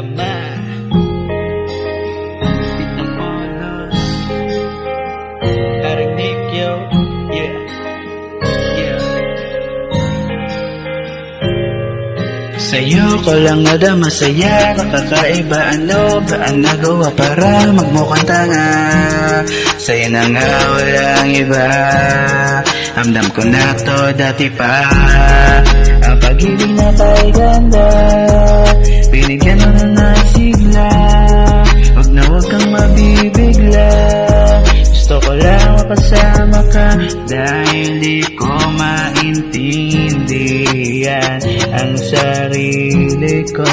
Gama Tita Monos Arinig yo. Yeah. Yeah. Sa'yo ko lang nadama saya. Nakakaiba ano ba ang nagawa para magmukhang tanga. Sa'yo na nga walang iba. Amdam ko na to dati pa. Ang pag-ibig na kay ganda binigyan mo na ng sigla. Huwag na huwag kang mabibigla. Gusto ko lang makasama ka dahil di ko maintindihan ang sarili ko.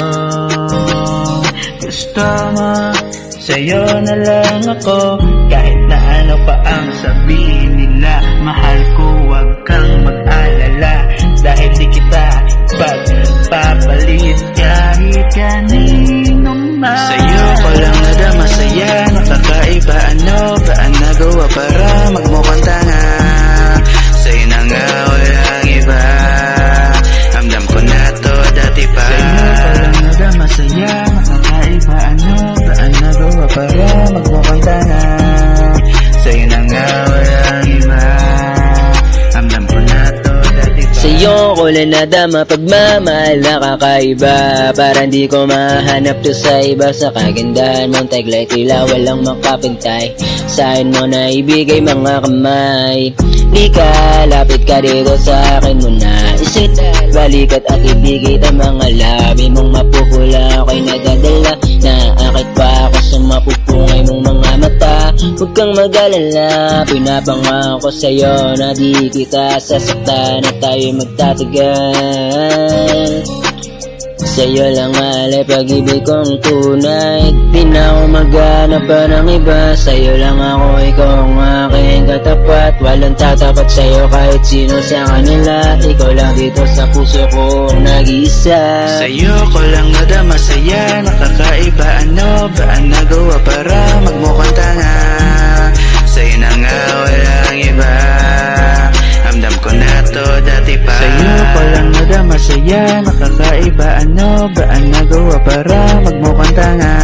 Gusto mo, sa'yo na lang ako. Kahit na ano pa ang sabihin nila, mahal ko, huwag kang mag-alala. Dahil di kita pagpapalit kahit kanino man. Sa'yo ko lang nadama saya. Nakakaiba ano ba ang nagawa para magmukhang tanga. Sa'yo na nga walang iba. Amdam ko na to dati pa. Sa'yo ko lang nadama saya. Nakakaiba ano ba ang nagawa para magmukhang tanga. Sa'yo na nga walang iba. Amdam ko na to dati pa. Sa'yo ko lang nadama pagmamahal na kakaiba. Para di ko mahanap to sa iba. Sa kagandahan mong taglay tila walang makapintay. Sa'kin mo na ibigay mga kamay. Di ka, lapit ka dito sa akin muna. Isit, balikat at ibigay ang mga labi mong mapupula. Ako'y nadadala, naakit pa ako sa mapupungay mong mga mata. Huwag kang mag-alala, pinapangako sa'yo na di kita sasaktan at tayo magtatagal. Sa'yo lang alay pag-ibig kong tunay. Di na ako maghanap pa ng iba. Sa'yo lang ako, ikaw ang aking katapat. Walang tatapat sa'yo kahit sino sa kanila. Ikaw lang dito sa puso ko ang nag-iisa. Sa'yo ko lang nadama saya. Nakakaiba ano ba ang nagawa para magmukhang tanga. Sa'yo na nga walang iba. Amdam ko na to dati pa. Sa'yo ko lang nadama saya. Nakakaiba ano ba ang nagawa para magmukhang tanga.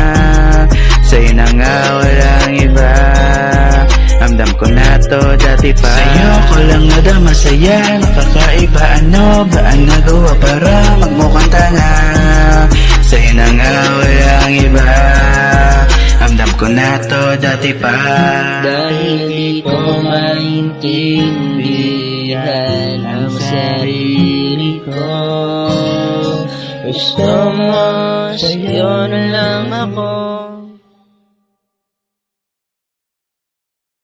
Sa'yo na nga walang iba. Amdam ko na to dati pa. Sa'yo ko lang nadama saya. Nakakaiba ano ba ang nagawa para magmukhang tanga. Sa'yo na nga walang iba. Amdam ko na to dati pa. Dahil di ko maintindihan ang sarili ko. Gusto mo, sa'yo na lang ako.